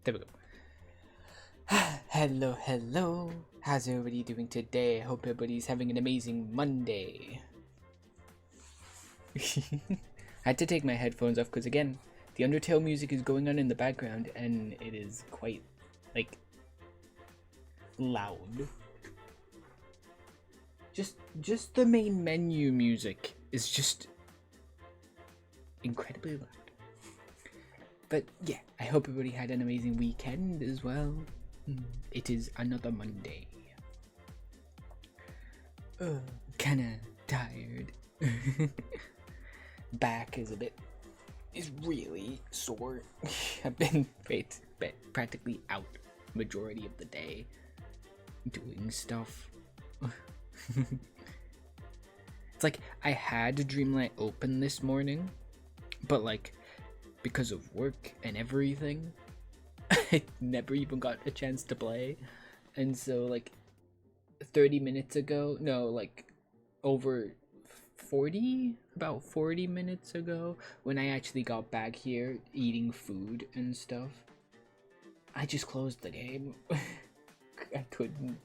There we go. Hello. How's everybody doing today? I hope everybody's having an amazing Monday. I had to take my headphones off because, again, the Undertale music is going on in the background and it is quite, like, loud. Just the main menu music is just incredibly loud. But yeah, I hope everybody had an amazing weekend as well. It is another Monday. Kinda tired. Back is really sore. I've been practically out majority of the day doing stuff. It's like I had Dreamlight open this morning, but like because of work and everything, I never even got a chance to play. And so like 30 minutes ago, no, like over about 40 minutes ago, when I actually got back here eating food and stuff, I just closed the game. I couldn't,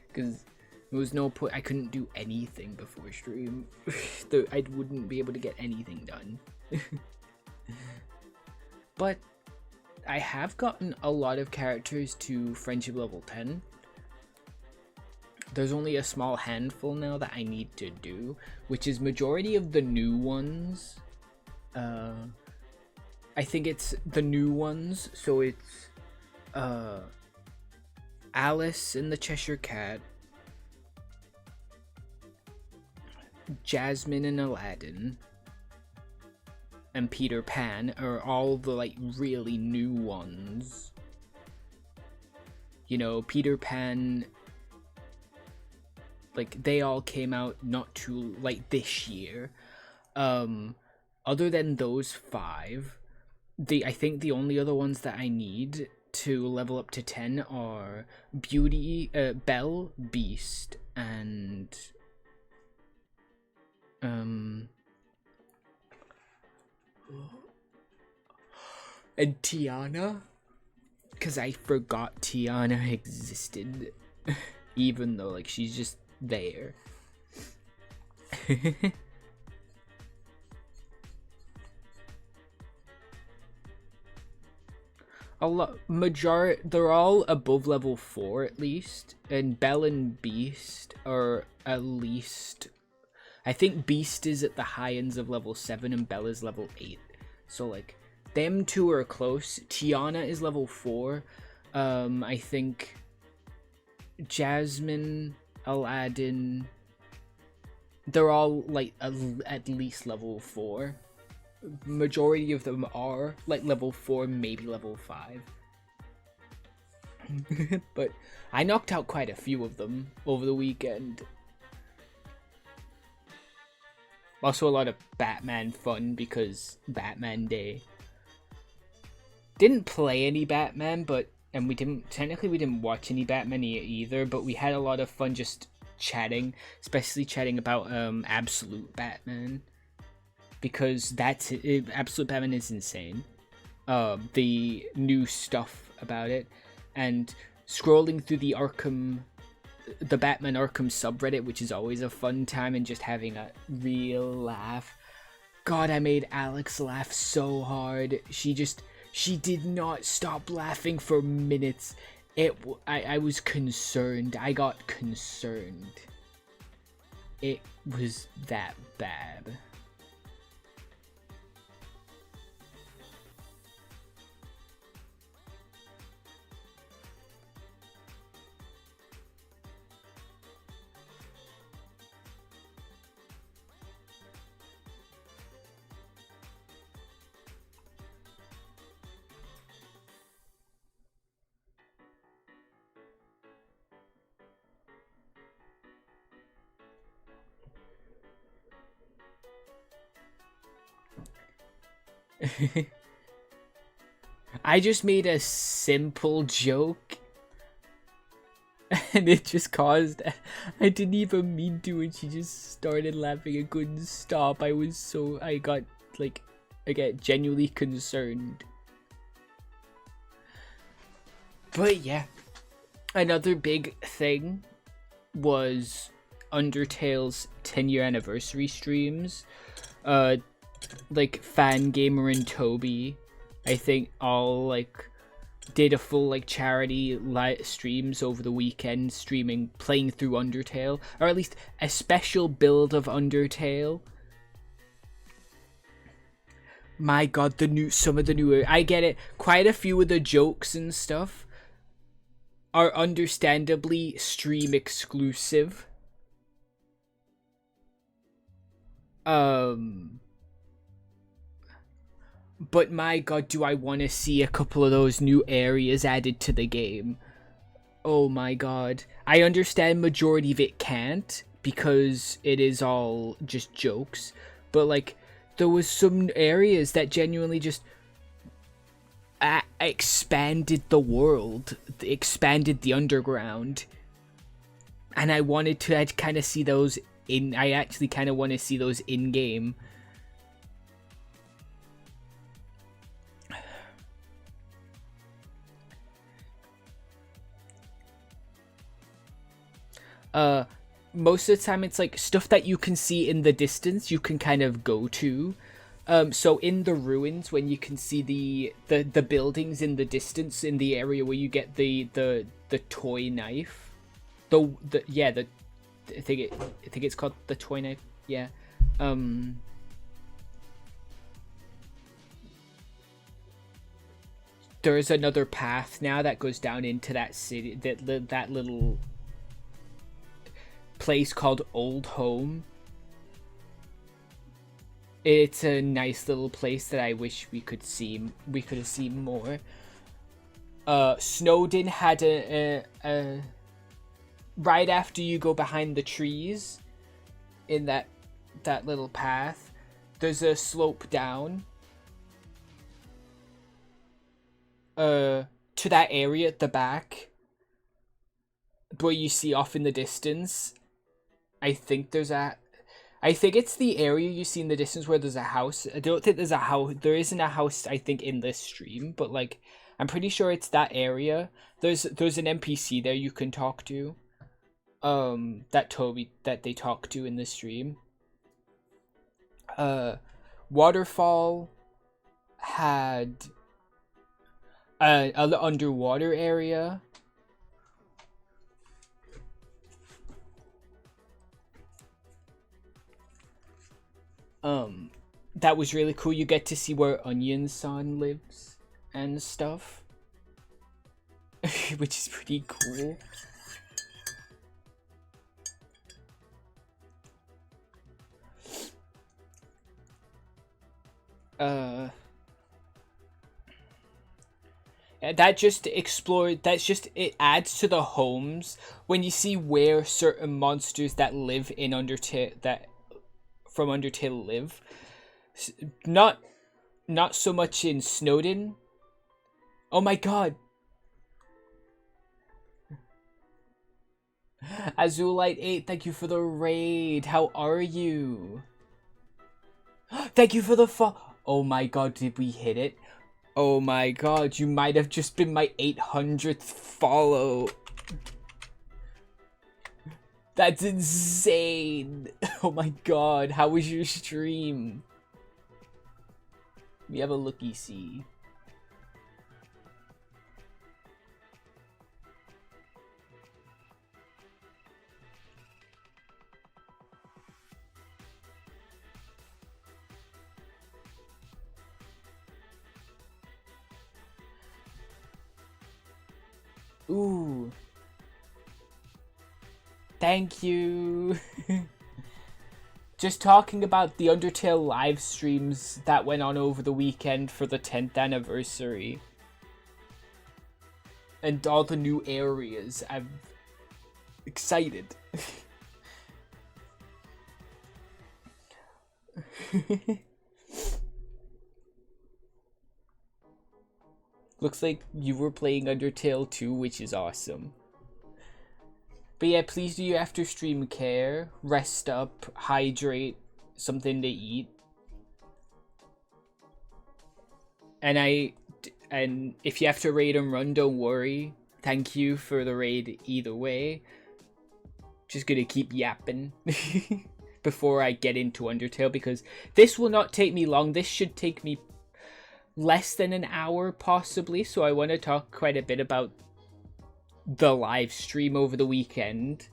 because there was no point. I couldn't do anything before stream. I wouldn't be able to get anything done. But I have gotten a lot of characters to friendship level 10. There's only a small handful now that I need to do, which is majority of the new ones. I think it's the new ones, so it's Alice in the Cheshire Cat, Jasmine and Aladdin, and Peter Pan are all the like really new ones. You know, Peter Pan, like they all came out not too like this year. Other than those 5, I think the only other ones that I need to level up to 10 are Belle, Beast, and Tiana, because I forgot Tiana existed, even though like she's just there. They're all above level 4 at least, and Belle and Beast are at least, I think Beast is at the high ends of level 7 and Belle is level 8. So like them two are close. Tiana is level 4. I think Jasmine, Aladdin, they're all like at least level 4. Majority of them are like level 4, maybe level 5. But I knocked out quite a few of them over the weekend. Also a lot of Batman fun because Batman Day. Didn't play any Batman, and we didn't watch any Batman either, but we had a lot of fun just chatting, especially chatting about Absolute Batman, because Absolute Batman is insane. The new stuff about it, and scrolling through the Batman Arkham subreddit, which is always a fun time, and just having a real laugh. God, I made Alex laugh so hard. She did not stop laughing for minutes. I was concerned. I got concerned. It was that bad. I just made a simple joke and it just caused, I didn't even mean to, and she just started laughing and couldn't stop. I got like, I get genuinely concerned. But yeah, another big thing was Undertale's 10-year anniversary streams. Like Fangamer and Toby, I think all like did a full like charity live streams over the weekend, streaming playing through Undertale, or at least a special build of Undertale. My god, some of the newer, I get it, quite a few of the jokes and stuff are understandably stream exclusive. But my god, do I want to see a couple of those new areas added to the game. Oh my god. I understand majority of it can't, because it is all just jokes. But like, there was some areas that genuinely just expanded the world, expanded the underground. And I wanted to kind of see those I actually kind of want to see those in-game. Most of the time it's like stuff that you can see in the distance, you can kind of go to. So in the ruins, when you can see the buildings in the distance, in the area where you get the toy knife, I think it's called the toy knife. Yeah. There's another path now that goes down into that city, that little place called Old Home. It's a nice little place that I wish we could have seen more. Snowdin had a right after you go behind the trees in that little path, there's a slope down to that area at the back where you see off in the distance. I think it's the area you see in the distance where there's a house. I don't think there's a house. There isn't a house, I think, in this stream, but like I'm pretty sure it's that area. There's an NPC there you can talk to. That they talk to in the stream. Waterfall had an underwater area. That was really cool. You get to see where Onion Son lives and stuff. Which is pretty cool. That just it adds to the homes when you see where certain monsters that live in Undertale from Undertale live. Not so much in Snowdin. Oh my god. Azulite8, thank you for the raid. How are you? Thank you for the oh my god, did we hit it? Oh my god, you might have just been my 800th follow. That's insane. Oh my god, how was your stream? We have a looky-see. Ooh. Thank you. Just talking about the Undertale live streams that went on over the weekend for the 10th anniversary. And all the new areas. I'm excited. Looks like you were playing Undertale too, which is awesome. But yeah, please do your after stream care. Rest up, hydrate, something to eat. And if you have to raid and run, don't worry. thank you for the raid either way. Just gonna keep yapping before I get into Undertale, because this will not take me long. This should take me less than an hour possibly, so I want to talk quite a bit about the live stream over the weekend.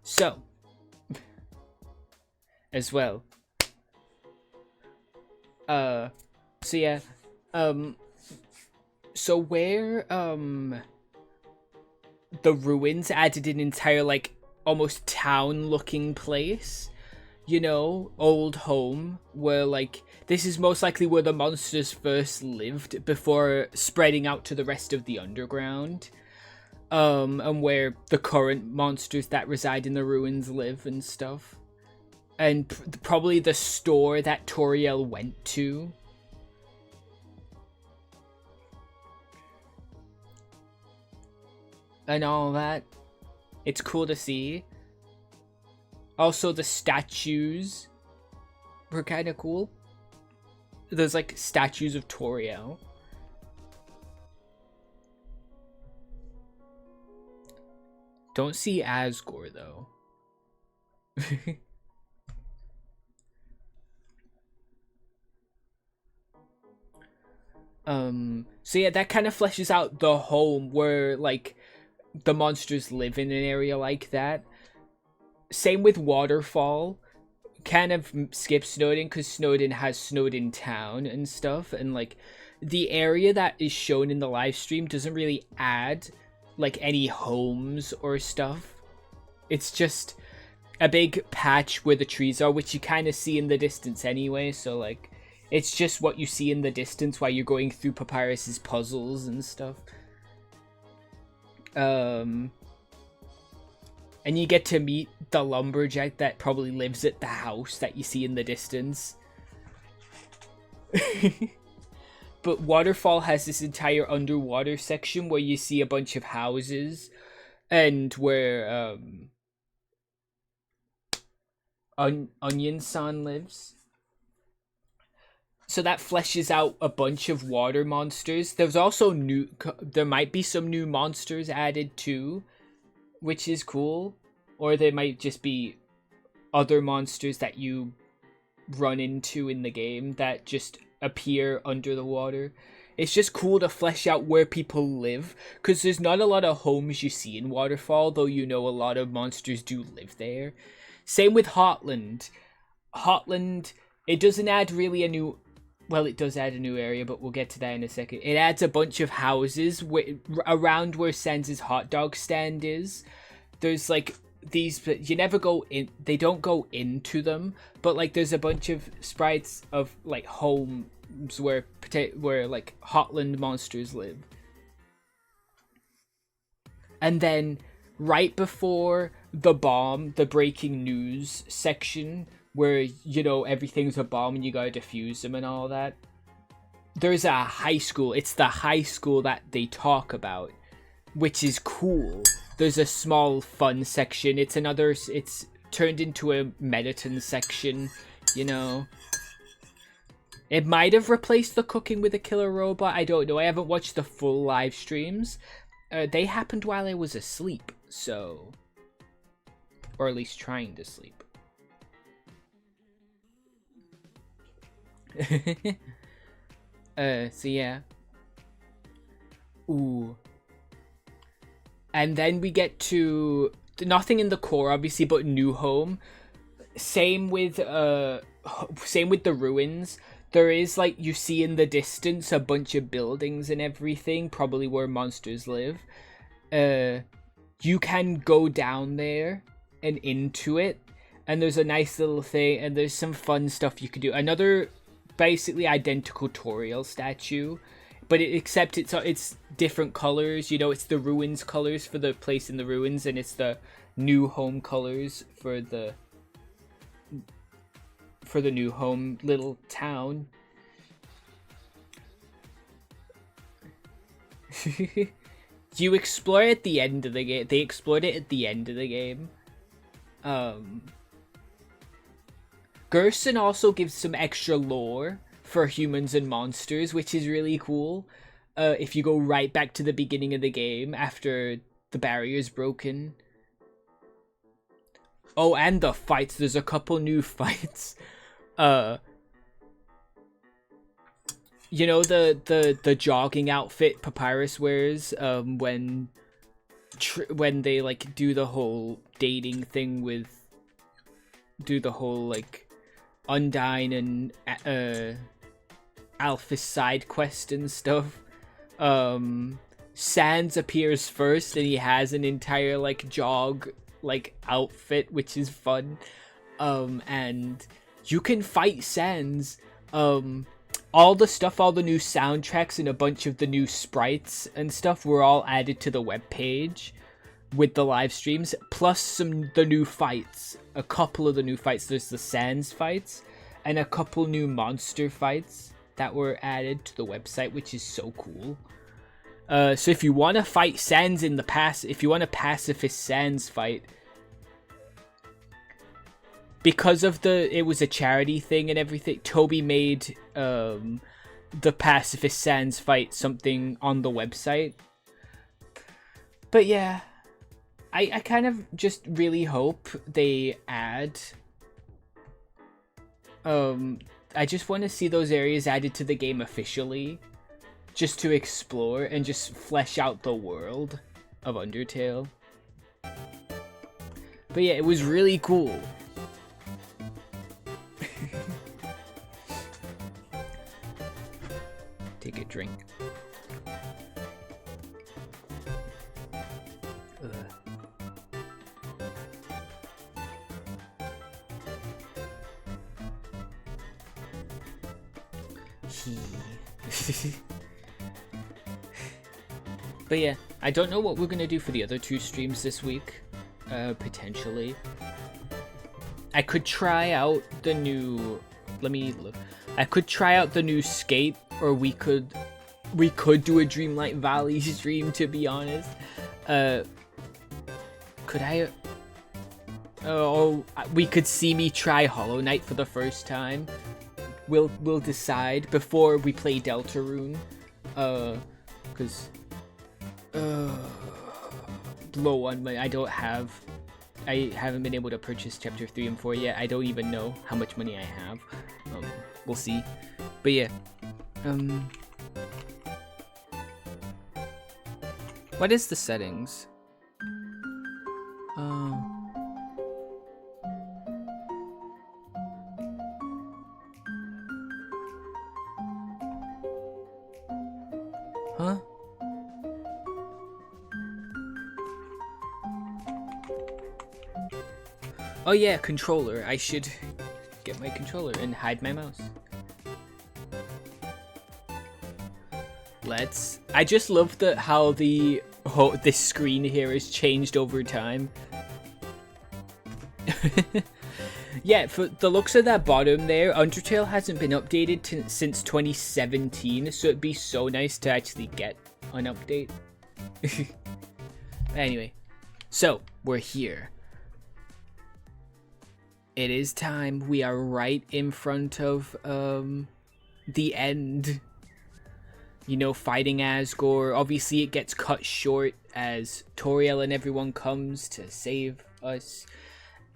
So, as well, so yeah, so where the ruins added an entire, like, almost town looking place, you know, old home, where, like, this is most likely where the monsters first lived before spreading out to the rest of the underground, and where the current monsters that reside in the ruins live and stuff, and probably the store that Toriel went to. And all that. It's cool to see. Also, the statues were kind of cool. There's, like, statues of Toriel. Don't see Asgore, though. So yeah, that kind of fleshes out the home where, like, the monsters live in an area like that. Same with Waterfall. Kind of skip Snowdin because Snowdin has Snowdin Town and stuff, and, like, the area that is shown in the live stream doesn't really add, like, any homes or stuff. It's just a big patch where the trees are, which you kind of see in the distance anyway, so, like, it's just what you see in the distance while you're going through Papyrus's puzzles and stuff. And you get to meet the lumberjack that probably lives at the house that you see in the distance. But Waterfall has this entire underwater section where you see a bunch of houses, and where Onion-san lives. So that fleshes out a bunch of water monsters. There's also there might be some new monsters added too, which is cool. Or they might just be other monsters that you run into in the game that just appear under the water. It's just cool to flesh out where people live, because there's not a lot of homes you see in Waterfall, though you know a lot of monsters do live there. Same with Hotland. Hotland, it doesn't add really a new... Well, it does add a new area, but we'll get to that in a second. It adds a bunch of houses around where Sens' hot dog stand is. There's, like, these, but you never go in, they don't go into them, but, like, there's a bunch of sprites of, like, homes where like, Hotland monsters live. And then, right before the bomb, the breaking news section, where, you know, everything's a bomb and you gotta defuse them and all that, there's a high school. It's the high school that they talk about, which is cool. There's a small fun section. It's turned into a Mettaton section, you know. It might have replaced the cooking with a killer robot. I don't know. I haven't watched the full live streams. They happened while I was asleep, so... Or at least trying to sleep. So yeah. Ooh. And then we get to nothing in the core, obviously, but New Home. Same with the ruins. There is, like, you see in the distance a bunch of buildings and everything, probably where monsters live. You can go down there and into it, and there's a nice little thing, and there's some fun stuff you could do. Another basically identical Toriel statue, but except it's different colors. You know, it's the ruins colors for the place in the ruins, and it's the New Home colors for the New Home little town. You explore at the end of the game. They explored it at the end of the game. Gerson also gives some extra lore for humans and monsters, which is really cool. If you go right back to the beginning of the game after the barrier's broken. Oh, and the fights. There's a couple new fights. You know the jogging outfit Papyrus wears when they like do the whole dating thing with the whole like Undyne and Alphys side quest and stuff. Sans appears first and he has an entire like jog like outfit, which is fun. And you can fight Sans. All the stuff, all the new soundtracks and a bunch of the new sprites and stuff were all added to the webpage with the live streams, plus the new fights. A couple of the new fights. There's the Sans fights and a couple new monster fights that were added to the website, which is so cool. So if you want to fight Sans in the past, if you want a pacifist Sans fight, because of it was a charity thing and everything, Toby made the pacifist Sans fight something on the website. But yeah, I kind of just really hope they add. I just want to see those areas added to the game officially, just to explore and just flesh out the world of Undertale. But yeah, it was really cool. Take a drink. But yeah, I don't know what we're gonna do for the other 2 streams this week. Potentially, I could try out the new. Let me look. I could try out the new Skate, or we could do a Dreamlight Valley stream. To be honest, could I? Oh, we could see me try Hollow Knight for the first time. We'll decide before we play Deltarune, cause low on money. I haven't been able to purchase chapter 3 and 4 yet. I don't even know how much money I have. We'll see. But yeah, what is the settings? Huh? Oh yeah, controller. I should get my controller and hide my mouse. I just love how this screen here has changed over time. Yeah, for the looks of that bottom there, Undertale hasn't been updated since 2017, so it'd be so nice to actually get an update. Anyway, so we're here. It is time. We are right in front of the end. You know, fighting Asgore. Obviously, it gets cut short as Toriel and everyone comes to save us.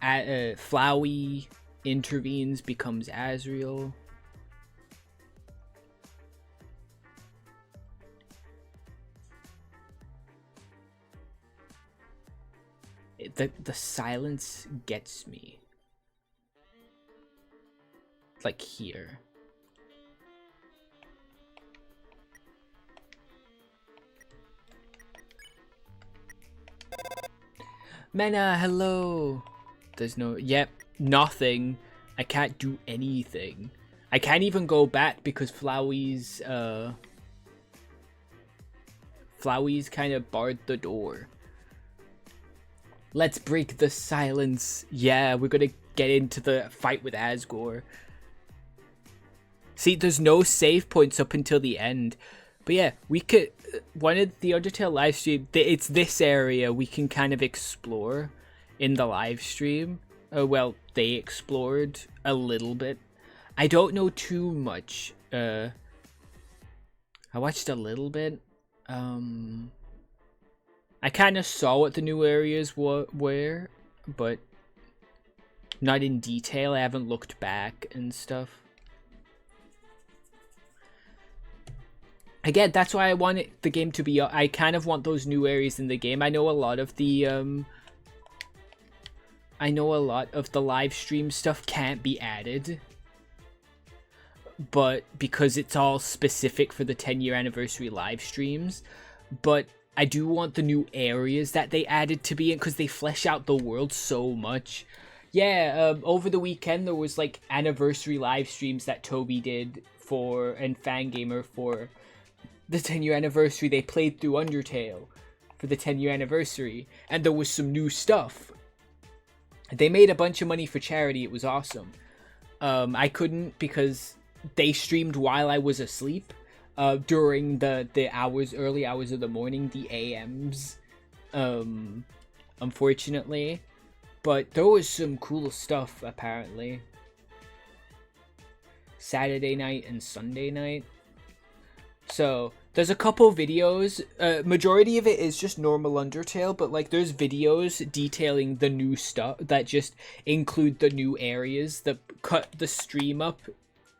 Flowey intervenes, becomes Asriel. The silence gets me. Like here. Mena, hello. There's no... Yep, nothing. I can't do anything. I can't even go back because Flowey's kind of barred the door. Let's break the silence. Yeah, we're gonna get into the fight with Asgore. See, there's no save points up until the end. But yeah, we could... One of the Undertale live stream, it's this area we can kind of explore in the live stream. Well, they explored a little bit. I don't know too much. I watched a little bit. I kind of saw what the new areas were, but not in detail. I haven't looked back and stuff. Again, that's why I want the game to be... I kind of want those new areas in the game. I know a lot of the... live stream stuff can't be added. But because it's all specific for the 10-year anniversary live streams. But I do want the new areas that they added to be in, because they flesh out the world so much. Yeah, over the weekend there was like anniversary live streams that Toby did for, and Fangamer for the 10-year anniversary. They played through Undertale for the 10-year anniversary, and there was some new stuff. They made a bunch of money for charity. It was awesome. I couldn't because they streamed while I was asleep during the early hours of the morning, the AMs, unfortunately. But there was some cool stuff, apparently. Saturday night and Sunday night. So, there's a couple videos. Majority of it is just normal Undertale, but like there's videos detailing the new stuff that just include the new areas, that cut the stream up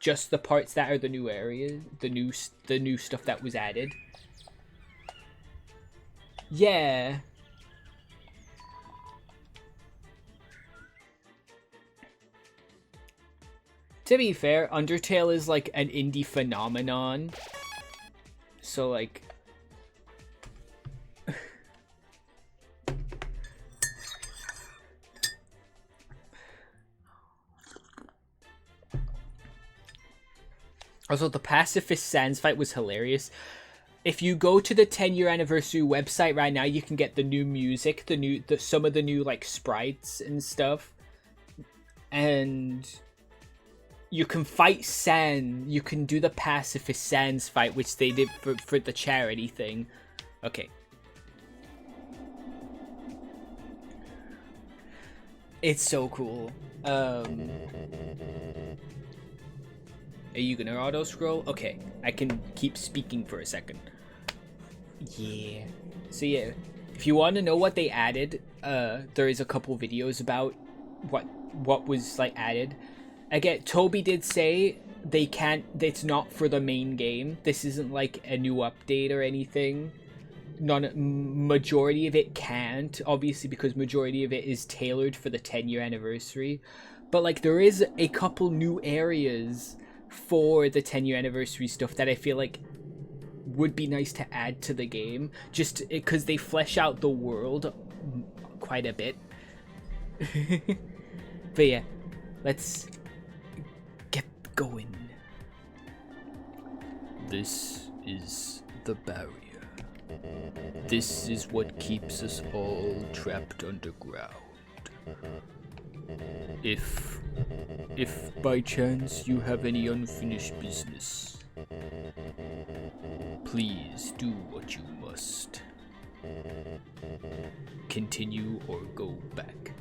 just the parts that are the new areas, the new stuff that was added. Yeah. To be fair, Undertale is like an indie phenomenon. So like also the Pacifist Sans fight was hilarious. If you go to the 10-year anniversary website right now, you can get the new music, some of the new like sprites and stuff. And you can fight San. You can do the Pacifist Sans fight, which they did for the charity thing. Okay. It's so cool. Are you gonna auto scroll? Okay, I can keep speaking for a second. Yeah. So yeah, if you want to know what they added, there is a couple videos about what was like added. Again, Toby did say they can't. It's not for the main game. This isn't like a new update or anything. Majority of it can't, obviously, because majority of it is tailored for the 10-year anniversary. But like, there is a couple new areas for the 10-year anniversary stuff that I feel like would be nice to add to the game, just because they flesh out the world quite a bit. But yeah, let's get going. This is the barrier. This is what keeps us all trapped underground. If by chance you have any unfinished business, please do what you must. Continue or go back.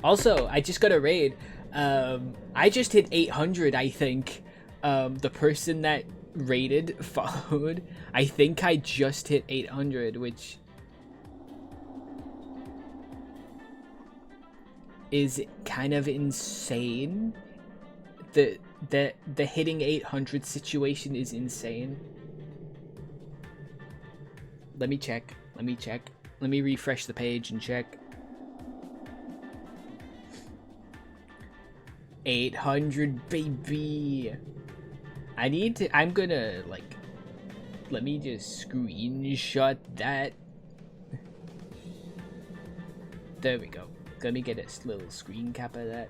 Also, I just got a raid. I just hit 800, I think. The person that rated followed. I think I just hit 800, which is kind of insane. The hitting 800 situation is insane. Let me check. Let me refresh the page and check. 800, baby. I'm gonna, like, let me just screenshot that. There we go. Let me get a little screen cap of that.